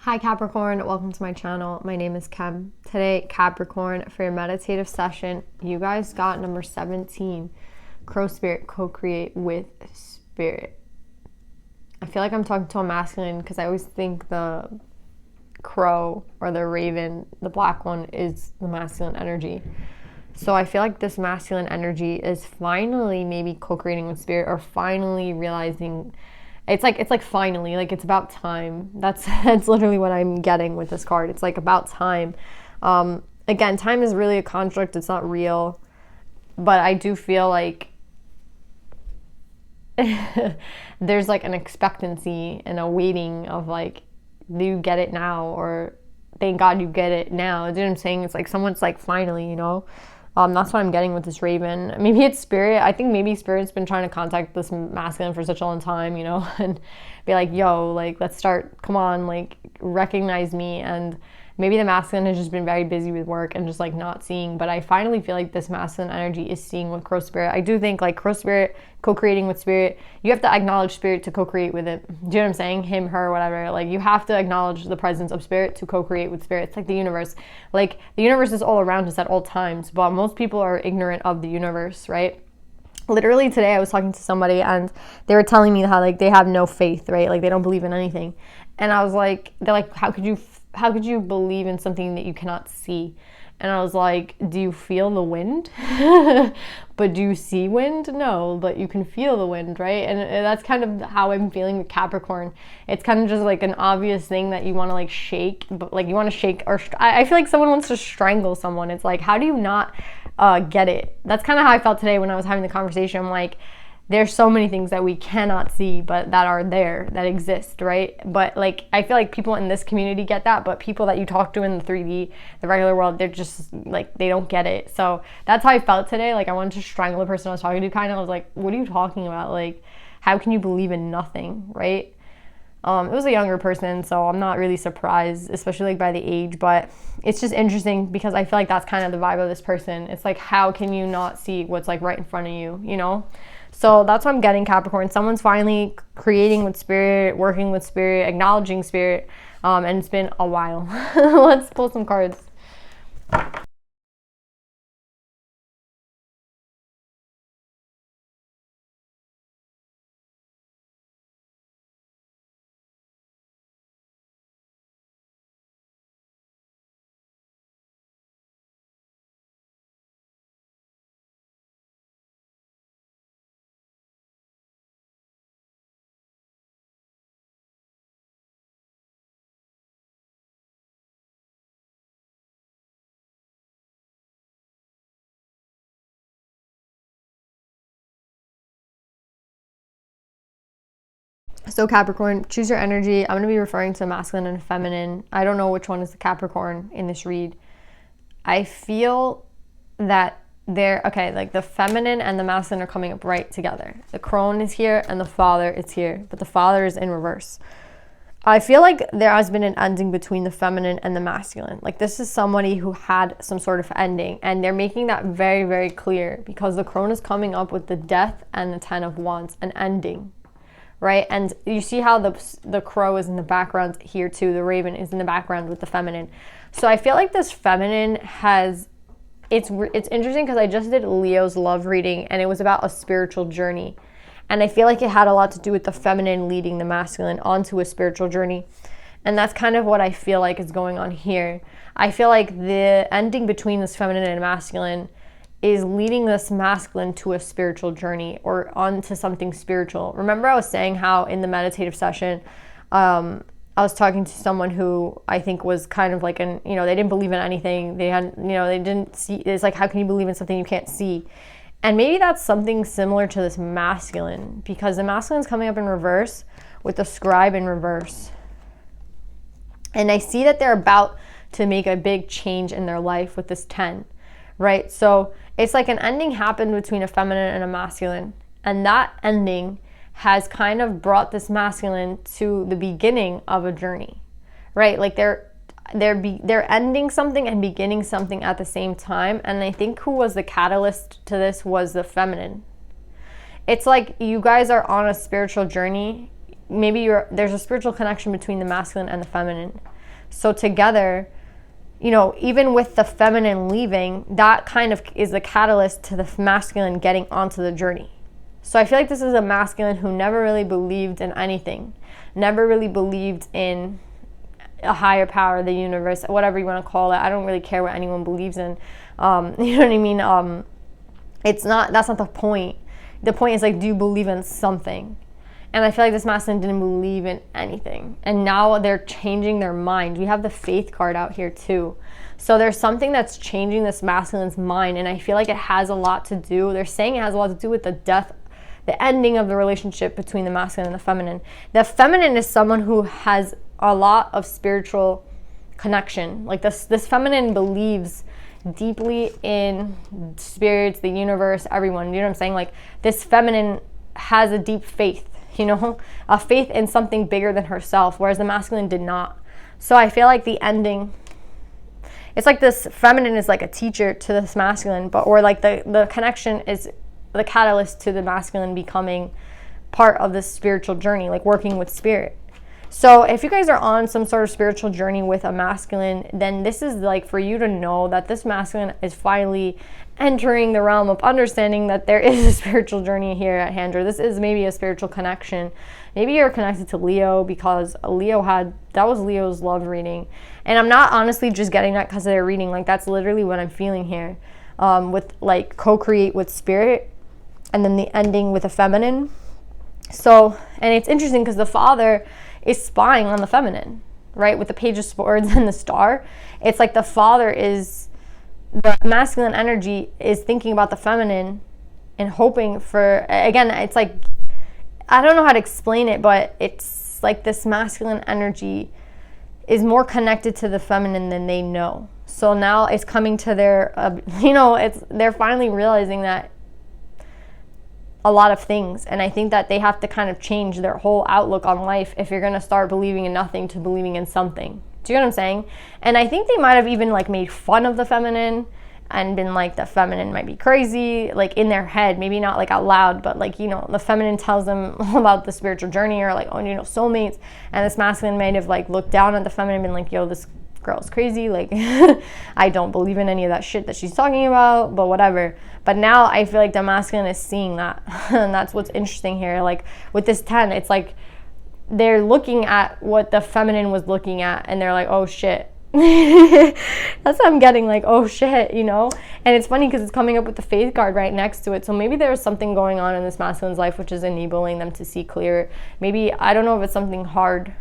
Hi Capricorn, welcome to my channel. My name is Kem. Today, Capricorn, for your meditative session, you guys got number 17, Crow Spirit, co-create with Spirit. I feel like I'm talking to a masculine because I always think the crow or the raven, the black one, is the masculine energy. So I feel like this masculine energy is finally maybe co-creating with Spirit, or finally realizing it's like finally, like it's about time. That's literally what I'm getting with this card. It's like about time. Again, time is really a construct. It's not real, but I do feel like there's like an expectancy and a waiting of like, do you get it now? Or thank God you get it now. You know what I'm saying? It's like someone's like, finally, you know? That's what I'm getting with this raven. Maybe it's Spirit. I think maybe Spirit's been trying to contact this masculine for such a long time, you know, and be like, yo, like, let's start, come on, like, recognize me. And maybe the masculine has just been very busy with work and just like not seeing, but I finally feel like this masculine energy is seeing with Crow Spirit. I do think like Crow Spirit, co-creating with Spirit, you have to acknowledge Spirit to co-create with it. Do you know what I'm saying? Him, her, whatever. Like, you have to acknowledge the presence of Spirit to co-create with Spirit. It's like the universe. Like, the universe is all around us at all times, but most people are ignorant of the universe, right? Literally today I was talking to somebody and they were telling me how like they have no faith, right? Like they don't believe in anything. And I was like, they're like, how could you believe in something that you cannot see? And I was like, do you feel the wind? But do you see wind? No, but you can feel the wind, right? And that's kind of how I'm feeling with Capricorn. It's kind of just like an obvious thing that you want to like shake, but like you want to shake, or I feel like someone wants to strangle someone. It's like, how do you not get it? That's kind of how I felt today when I was having the conversation. I'm like, there's so many things that we cannot see, but that are there, that exist, right? But like, I feel like people in this community get that, but people that you talk to in the 3D, the regular world, they're just like, they don't get it. So that's how I felt today. Like, I wanted to strangle the person I was talking to, kind of. I was like, what are you talking about? Like, how can you believe in nothing, right? It was a younger person, so I'm not really surprised, especially like by the age, but it's just interesting because I feel like that's kind of the vibe of this person. It's like, how can you not see what's like right in front of you, you know? So that's what I'm getting, Capricorn. Someone's finally creating with Spirit, working with Spirit, acknowledging Spirit, and it's been a while. Let's pull some cards. So Capricorn, choose your energy. I'm going to be referring to masculine and feminine. I don't know which one is the Capricorn in this read. I feel that they're, okay, like the feminine and the masculine are coming up right together. The crone is here and the father is here, but the father is in reverse. I feel like there has been an ending between the feminine and the masculine. Like, this is somebody who had some sort of ending, and they're making that very, very clear because the crone is coming up with the death and the 10 of wands, an ending. Right? And you see how the crow is in the background here too. The raven is in the background with the feminine. So I feel like this feminine has, it's interesting because I just did Leo's love reading and it was about a spiritual journey. And I feel like it had a lot to do with the feminine leading the masculine onto a spiritual journey. And that's kind of what I feel like is going on here. I feel like the ending between this feminine and masculine is leading this masculine to a spiritual journey or onto something spiritual. Remember I was saying how in the meditative session, I was talking to someone who I think was kind of like they didn't believe in anything. They hadn't, they didn't see, it's like, how can you believe in something you can't see? And maybe that's something similar to this masculine, because the masculine is coming up in reverse with the scribe in reverse. And I see that they're about to make a big change in their life with this 10. Right? So it's like an ending happened between a feminine and a masculine. And that ending has kind of brought this masculine to the beginning of a journey. Right? Like they're ending something and beginning something at the same time. And I think who was the catalyst to this was the feminine. It's like you guys are on a spiritual journey. Maybe there's a spiritual connection between the masculine and the feminine. So together, you know, even with the feminine leaving, that kind of is the catalyst to the masculine getting onto the journey. So I feel like this is a masculine who never really believed in anything, never really believed in a higher power, the universe, whatever you want to call it. I don't really care what anyone believes in. You know what I mean? That's not the point. The point is, like, do you believe in something? And I feel like this masculine didn't believe in anything. And now they're changing their mind. We have the faith card out here too. So there's something that's changing this masculine's mind. And I feel like it has a lot to do, they're saying it has a lot to do with the death, the ending of the relationship between the masculine and the feminine. The feminine is someone who has a lot of spiritual connection. Like this feminine believes deeply in spirits, the universe, everyone. You know what I'm saying? Like, this feminine has a deep faith, you know, a faith in something bigger than herself, whereas the masculine did not. So I feel like the ending, it's like this feminine is like a teacher to this masculine, or like the connection is the catalyst to the masculine becoming part of this spiritual journey, like working with spirit. So if you guys are on some sort of spiritual journey with a masculine, then this is like for you to know that this masculine is finally entering the realm of understanding that there is a spiritual journey here at hand. This is maybe a spiritual connection. Maybe you're connected to Leo because that was Leo's love reading. And I'm not honestly just getting that because of their reading. Like, that's literally what I'm feeling here. With like co-create with spirit, and then the ending with a feminine. So, and it's interesting because the father is spying on the feminine, right? With the Page of Swords and the Star. It's like the masculine energy is thinking about the feminine and hoping for, again, it's like, I don't know how to explain it, but it's like this masculine energy is more connected to the feminine than they know. So now it's coming to their, they're finally realizing that a lot of things. And I think that they have to kind of change their whole outlook on life if you're going to start believing in nothing to believing in something. Do you know what I'm saying? And I think they might have even like made fun of the feminine and been like, the feminine might be crazy, like in their head, maybe not like out loud, but like, you know, the feminine tells them about the spiritual journey, or like, oh, you know, soulmates. And this masculine might have like looked down at the feminine and been like, yo, this girl's crazy. Like, I don't believe in any of that shit that she's talking about, but whatever. But now I feel like the masculine is seeing that. And that's what's interesting here. Like with this 10, it's like they're looking at what the feminine was looking at, and they're like, oh shit. That's what I'm getting, like, oh shit, you know? And it's funny because it's coming up with the faith card right next to it. So maybe there's something going on in this masculine's life which is enabling them to see clear. Maybe, I don't know if it's something hard.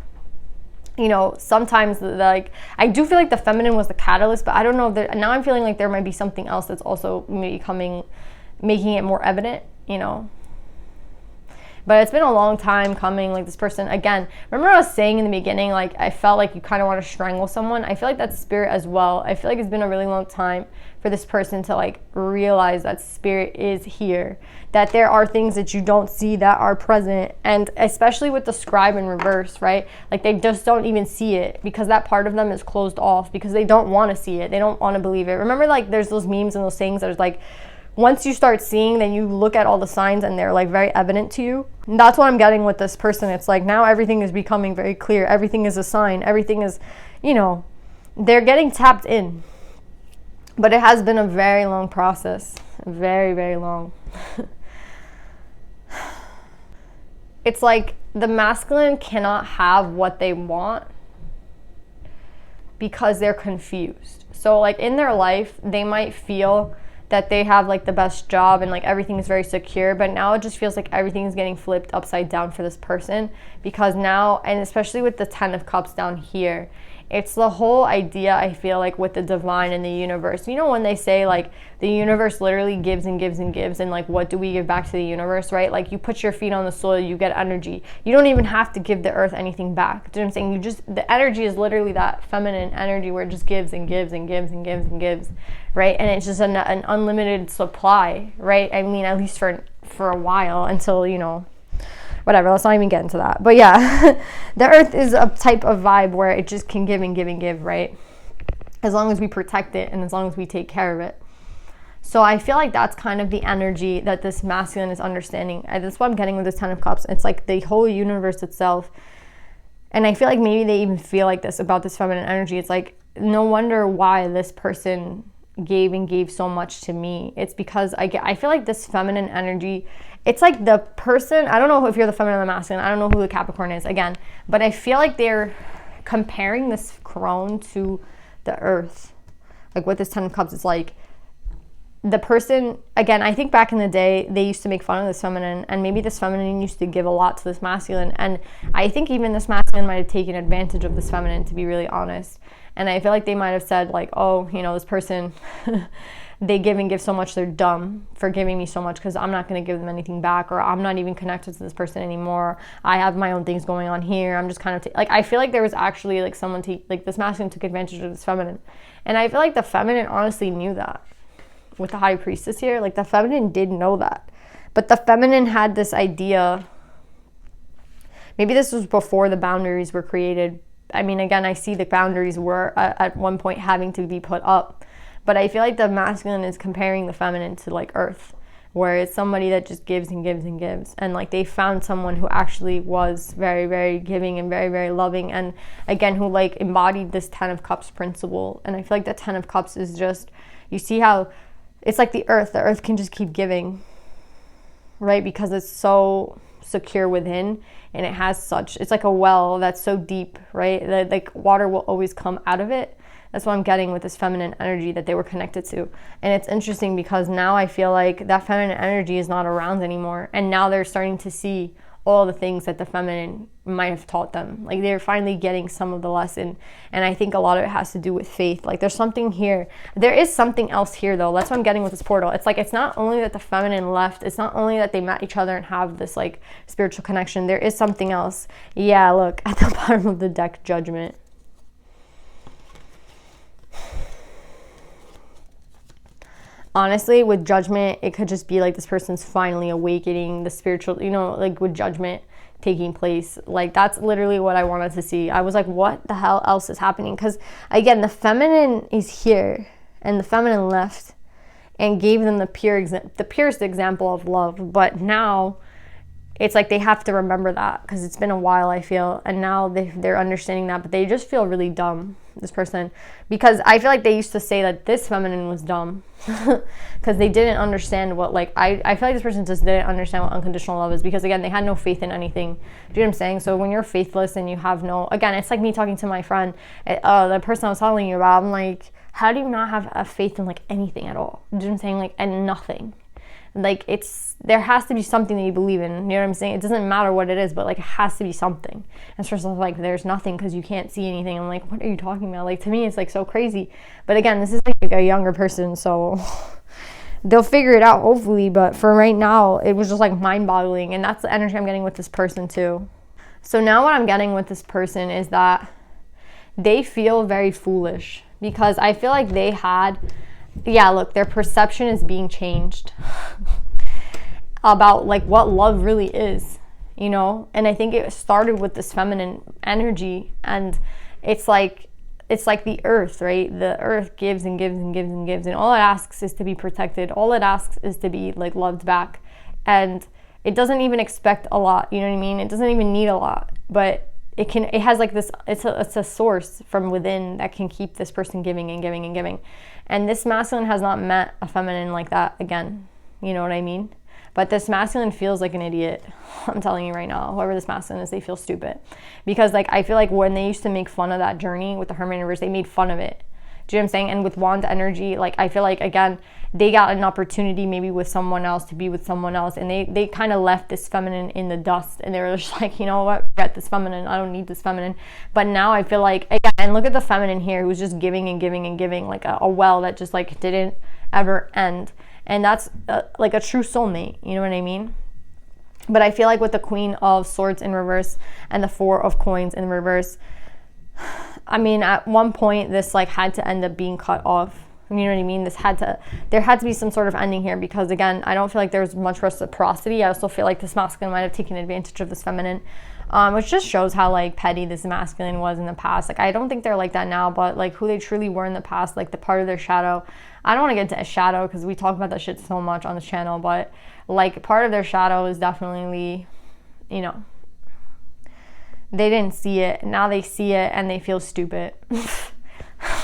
You know, sometimes like, I do feel like the feminine was the catalyst, but I don't know if now I'm feeling like there might be something else that's also making it more evident, you know. But it's been a long time coming. Like, this person, again, remember I was saying in the beginning, like, I felt like you kind of want to strangle someone. I feel like that's spirit as well. I feel like it's been a really long time for this person to like realize that spirit is here, that there are things that you don't see that are present. And especially with the scribe in reverse, right? Like, they just don't even see it because that part of them is closed off because they don't want to see it. They don't want to believe it. Remember, like, there's those memes and those sayings that are like, once you start seeing, then you look at all the signs and they're like very evident to you. And that's what I'm getting with this person. It's like now everything is becoming very clear. Everything is a sign. Everything is, you know, they're getting tapped in. But it has been a very long process. Very, very long. It's like the masculine cannot have what they want because they're confused. So like in their life, they might feel that they have like the best job and like everything is very secure, but now it just feels like everything is getting flipped upside down for this person, because now, and especially with the 10 of Cups down here, it's the whole idea, I feel like, with the divine and the universe. You know when they say like the universe literally gives and gives and gives, and like what do we give back to the universe, right? Like you put your feet on the soil, you get energy. You don't even have to give the earth anything back. Do you know what I'm saying? The energy is literally that feminine energy where it just gives and gives and gives and gives and gives, right? And it's just an unlimited supply, right? I mean, at least for a while, until, you know, whatever, let's not even get into that. But yeah, the earth is a type of vibe where it just can give and give and give, right? As long as we protect it and as long as we take care of it. So I feel like that's kind of the energy that this masculine is understanding. That's what I'm getting with this 10 of Cups. It's like the whole universe itself And I feel like maybe they even feel like this about this feminine energy. It's like, no wonder why this person gave so much to me. It's because I feel like this feminine energy, it's like the person, I don't know if you're the feminine or the masculine, I don't know who the Capricorn is again, but I feel like they're comparing this crone to the earth. Like with this 10 of cups, it's like the person, again, I think back in the day, they used to make fun of this feminine, and maybe this feminine used to give a lot to this masculine, and I think even this masculine might have taken advantage of this feminine, to be really honest. And I feel like they might have said like, oh, you know, this person, they give so much, they're dumb for giving me so much because I'm not going to give them anything back, or I'm not even connected to this person anymore. I have my own things going on here. I'm just kind of like, I feel like there was actually like someone like this masculine took advantage of this feminine. And I feel like the feminine honestly knew that. With the high priestess here, like the feminine did know that, but the feminine had this idea, maybe this was before the boundaries were created. I mean, again, I see the boundaries were at one point having to be put up, but I feel like the masculine is comparing the feminine to like earth, where it's somebody that just gives and gives and gives, and like they found someone who actually was very, very giving and very, very loving, and again, who like embodied this 10 of cups principle. And I feel like the 10 of cups is just, you see how it's like the earth can just keep giving, right? Because it's so secure within, and it has such, it's like a well that's so deep, right? That like water will always come out of it. That's what I'm getting with this feminine energy that they were connected to. And it's interesting because now I feel like that feminine energy is not around anymore, and now they're starting to see all the things that the feminine might have taught them. Like they're finally getting some of the lesson. And I think a lot of it has to do with faith. Like there's something here. There is something else here though. That's what I'm getting with this portal. It's like, it's not only that the feminine left, it's not only that they met each other and have this like spiritual connection. There is something else. Yeah, look at the bottom of the deck, Judgment. Honestly, with Judgment, it could just be like this person's finally awakening, the spiritual, you know, like with Judgment taking place. Like that's literally what I wanted to see. I was like, what the hell else is happening? Because again, the feminine is here and the feminine left and gave them the purest example of love. But now it's like they have to remember that because it's been a while, I feel, and now they're understanding that, but they just feel really dumb, this person, because I feel like they used to say that this feminine was dumb because they didn't understand what, like, I feel like this person just didn't understand what unconditional love is, because again, they had no faith in anything. Do you know what I'm saying? So when you're faithless and you have no, again, it's like me talking to my friend, the person I was telling you about, I'm like, how do you not have a faith in like anything at all? Do you know what I'm saying? Like, and nothing. Like there has to be something that you believe in, you know what I'm saying? It doesn't matter what it is, but like it has to be something. And so it's like there's nothing because you can't see anything. I'm like, what are you talking about? Like to me it's like so crazy. But again, this is like a younger person, so they'll figure it out hopefully, but for right now it was just like mind-boggling, and that's the energy I'm getting with this person too. So now what I'm getting with this person is that they feel very foolish, because I feel like they had, yeah, look, their perception is being changed about like what love really is, you know? And I think it started with this feminine energy, and it's like the earth, right? The earth gives and gives and gives and gives, and all it asks is to be protected. All it asks is to be like loved back, and it doesn't even expect a lot, you know what I mean? It doesn't even need a lot, but it has like this, it's a source from within that can keep this person giving and giving and giving. And this masculine has not met a feminine like that again. You know what I mean? But this masculine feels like an idiot. I'm telling you right now, whoever this masculine is, they feel stupid. Because like, I feel like when they used to make fun of that journey with the Hermit Universe, they made fun of it. Do you know what I'm saying? And with wand energy, like I feel like, again, they got an opportunity maybe with someone else to be with someone else, and they kind of left this feminine in the dust, and they were just like, you know what, forget this feminine, I don't need this feminine. But now I feel like, again, look at the feminine here who's just giving and giving and giving, like a well that just like didn't ever end. And that's like a true soulmate, you know what I mean? But I feel like with the Queen of Swords in reverse and the Four of Coins in reverse, I mean, at one point this like had to end up being cut off. You know what I mean? There had to be some sort of ending here, because again, I don't feel like there's much reciprocity. I also feel like this masculine might have taken advantage of this feminine, which just shows how like petty this masculine was in the past. Like I don't think they're like that now, but like who they truly were in the past, like the part of their shadow. I don't want to get into a shadow because we talk about that shit so much on this channel, but like part of their shadow is definitely, you know, they didn't see it. Now they see it and they feel stupid.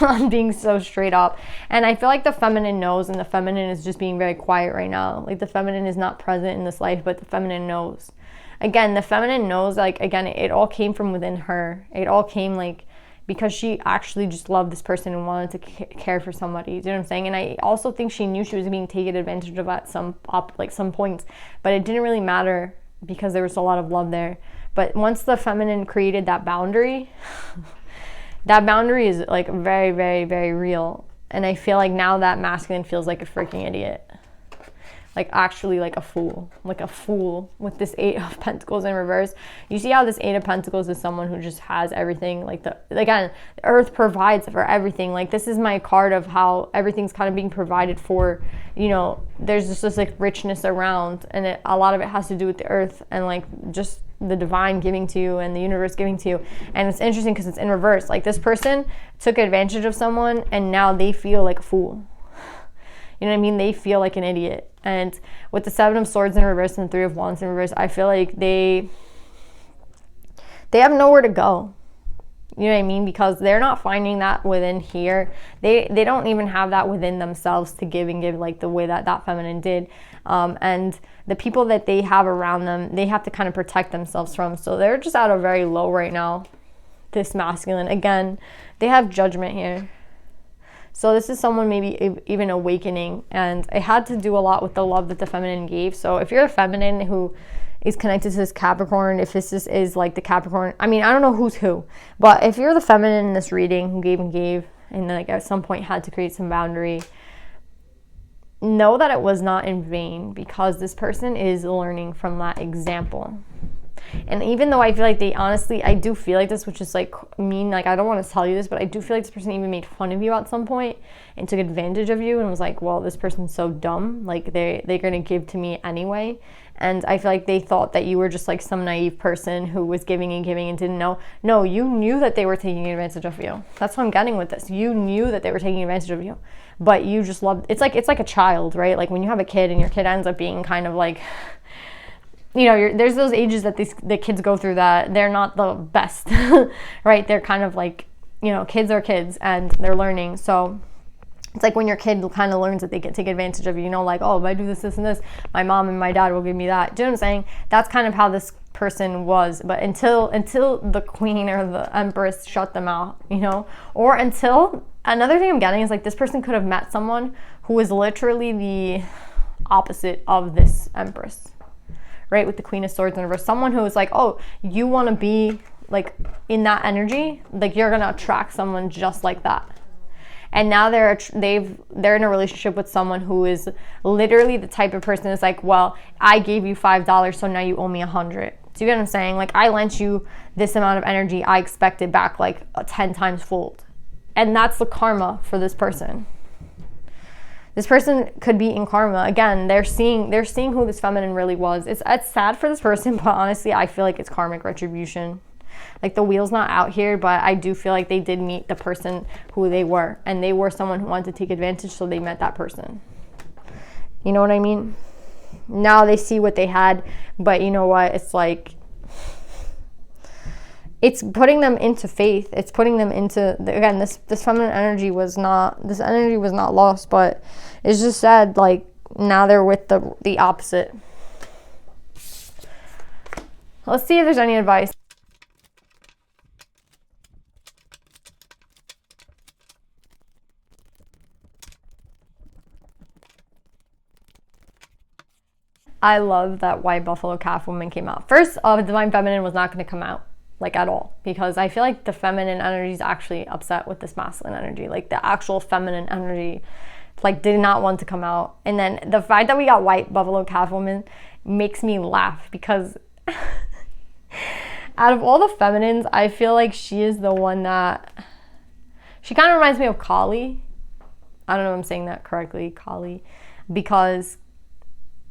I'm being so straight up. And I feel like the feminine knows, and the feminine is just being very quiet right now. Like the feminine is not present in this life, but the feminine knows. Again, the feminine knows, like, again, it all came from within her. It all came, like, because she actually just loved this person and wanted to care for somebody. Do you know what I'm saying? And I also think she knew she was being taken advantage of at some points, but it didn't really matter because there was a lot of love there. But once the feminine created that boundary, that boundary is, like, very, very, very real. And I feel like now that masculine feels like a freaking idiot. Like, actually, like a fool with this 8 of Pentacles in reverse. You see how this 8 of Pentacles is someone who just has everything. Like, again, the earth provides for everything. Like, this is my card of how everything's kind of being provided for. You know, there's just this, like, richness around, and a lot of it has to do with the earth and, like, just the divine giving to you and the universe giving to you. And it's interesting because it's in reverse. Like, this person took advantage of someone and now they feel like a fool. You know what I mean? They feel like an idiot. And with the 7 of Swords in reverse and the 3 of Wands in reverse, I feel like they have nowhere to go. You know what I mean? Because they're not finding that within here. They don't even have that within themselves to give and give like the way that feminine did. And the people that they have around them, they have to kind of protect themselves from. So they're just at a very low right now. This masculine. Again, they have judgment here. So this is someone maybe even awakening, and it had to do a lot with the love that the feminine gave. So if you're a feminine who is connected to this Capricorn, if this is like the Capricorn, I mean, I don't know who's who, but if you're the feminine in this reading who gave and like at some point had to create some boundary, know that it was not in vain, because this person is learning from that example. And even though I feel like they honestly, I do feel like this, which is like mean, like I don't want to tell you this, but I do feel like this person even made fun of you at some point and took advantage of you and was like, well, this person's so dumb, like they're going to give to me anyway. And I feel like they thought that you were just like some naive person who was giving and didn't know. No, you knew that they were taking advantage of you. That's what I'm getting with this. You knew that they were taking advantage of you, but you just loved, it's like a child, right? Like when you have a kid and your kid ends up being kind of like, you know, there's those ages that the kids go through that they're not the best, right? They're kind of like, you know, kids are kids and they're learning. So it's like when your kid kind of learns that they can take advantage of you, you know, like, oh, if I do this, and this, my mom and my dad will give me that. Do you know what I'm saying? That's kind of how this person was. But until the queen or the empress shut them out, you know, or until, another thing I'm getting is like this person could have met someone who was literally the opposite of this empress. Right, with the Queen of Swords in reverse, someone who is like, oh, you want to be like in that energy, like you're gonna attract someone just like that. And now they're in a relationship with someone who is literally the type of person that's like, well, I gave you $5, so now you owe me 100. Do you get what I'm saying? Like, I lent you this amount of energy, I expect it back like 10 times fold. And that's the karma for this person. This person could be in karma. Again, they're seeing who this feminine really was. It's sad for this person, but honestly, I feel like it's karmic retribution. Like the wheel's not out here, but I do feel like they did meet the person who they were. And they were someone who wanted to take advantage, so they met that person. You know what I mean? Now they see what they had, but you know what? It's like, it's putting them into faith. It's putting them into, again, this feminine energy was not lost, but it's just sad, like, now they're with the opposite. Let's see if there's any advice. I love that White Buffalo Calf woman came out. First, Divine Feminine was not going to come out. Like at all, because I feel like the feminine energy is actually upset with this masculine energy. Like the actual feminine energy like did not want to come out. And then the fact that we got White Buffalo Calf woman makes me laugh, because out of all the feminines, I feel like she is the one that, she kind of reminds me of Kali. I don't know if I'm saying that correctly, Kali, because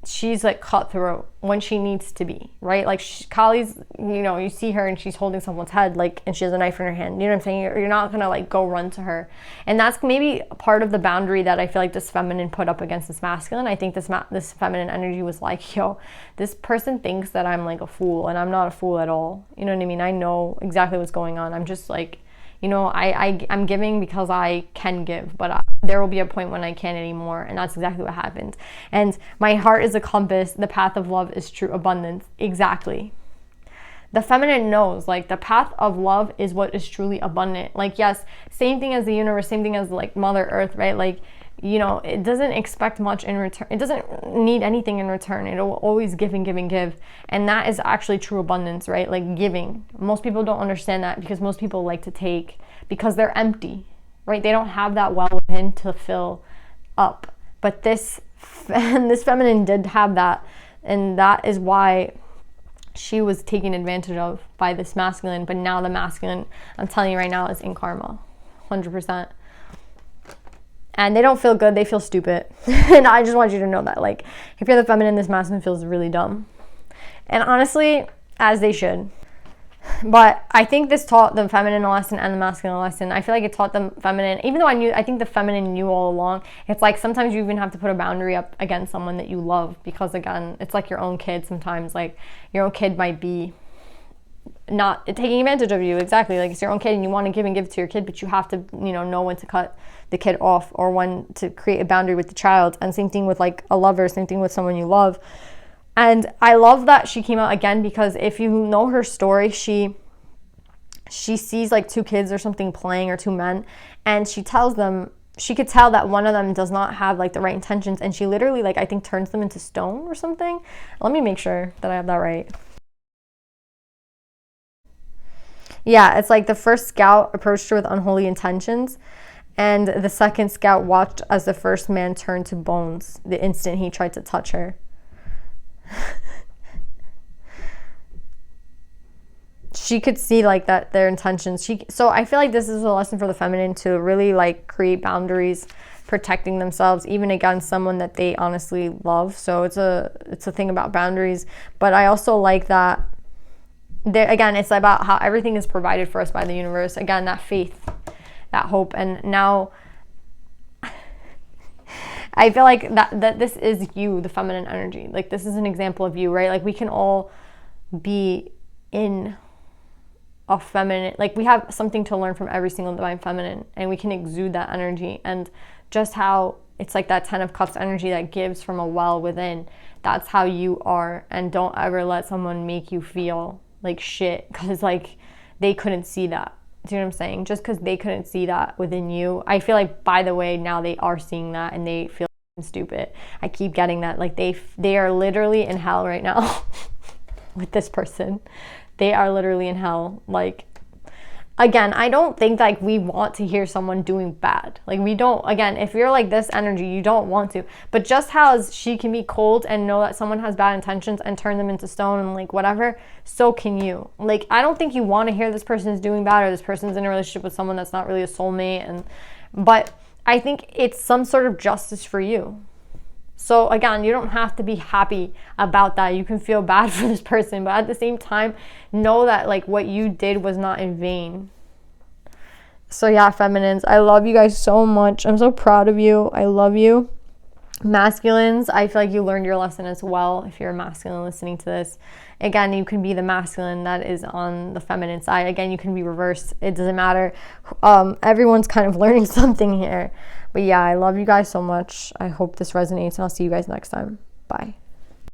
she's like cutthroat when she needs to be, right? Like Kali's, you know, you see her and she's holding someone's head, like, and she has a knife in her hand. You know what I'm saying? You're not gonna like go run to her, and that's maybe part of the boundary that I feel like this feminine put up against this masculine. I think this feminine energy was like, yo, this person thinks that I'm like a fool, and I'm not a fool at all. You know what I mean? I know exactly what's going on. I'm just like, you know, I'm giving because I can give, but there will be a point when I can't anymore, and that's exactly what happened. And my heart is a compass. The path of love is true abundance. Exactly. The feminine knows, like, the path of love is what is truly abundant. Like, yes, same thing as the universe, same thing as, like, Mother Earth, right? Like, you know, it doesn't expect much in return. It doesn't need anything in return. It'll always give and give and give. And that is actually true abundance, right? Like giving. Most people don't understand that because most people like to take because they're empty, right? They don't have that well within to fill up. But this feminine did have that. And that is why she was taken advantage of by this masculine. But now the masculine, I'm telling you right now, is in karma. 100%. And they don't feel good, they feel stupid. And I just want you to know that. Like, if you're the feminine, this masculine feels really dumb. And honestly, as they should. But I think this taught the feminine a lesson and the masculine a lesson. I feel like it taught the feminine, even though I think the feminine knew all along. It's like sometimes you even have to put a boundary up against someone that you love. Because again, it's like your own kid sometimes. Like, your own kid might be not taking advantage of you. Exactly. Like, it's your own kid and you want to give and give to your kid, but you have to, you know when to cut the kid off or when to create a boundary with the child. And same thing with like a lover, same thing with someone you love. And I love that she came out again, because if you know her story, she sees like two kids or something playing, or two men, and she tells them, she could tell that one of them does not have like the right intentions, and she literally, like, I think turns them into stone or something. Let me make sure that I have that right. Yeah, it's like the first scout approached her with unholy intentions, and the second scout watched as the first man turned to bones the instant he tried to touch her. She could see like that their intentions. So I feel like this is a lesson for the feminine to really like create boundaries, protecting themselves even against someone that they honestly love. So it's a thing about boundaries. But I also like that again, it's about how everything is provided for us by the universe. Again, that faith, that hope. And now I feel like that this is you, the feminine energy. Like, this is an example of you, right? Like, we can all be in a feminine, like, we have something to learn from every single divine feminine, and we can exude that energy. And just how it's like that 10 of Cups energy that gives from a well within, that's how you are. And don't ever let someone make you feel like shit because like they couldn't see that. Do you know what I'm saying? Just because they couldn't see that within you. I feel like, by the way, now they are seeing that and they feel stupid. I keep getting that. Like, they are literally in hell right now with this person. They are literally in hell. Like, again, I don't think like we want to hear someone doing bad. Like, we don't, again, if you're like this energy, you don't want to. But just how she can be cold and know that someone has bad intentions and turn them into stone and like whatever, so can you. Like, I don't think you want to hear this person is doing bad or this person's in a relationship with someone that's not really a soulmate. But I think it's some sort of justice for you. So again, you don't have to be happy about that. You can feel bad for this person, but at the same time, know that like what you did was not in vain. So yeah, feminines, I love you guys so much. I'm so proud of you. I love you. Masculines, I feel like you learned your lesson as well. If you're a masculine listening to this, again, you can be the masculine that is on the feminine side. Again, you can be reversed. It doesn't matter. Everyone's kind of learning something here. But yeah, I love you guys so much. I hope this resonates, and I'll see you guys next time. Bye.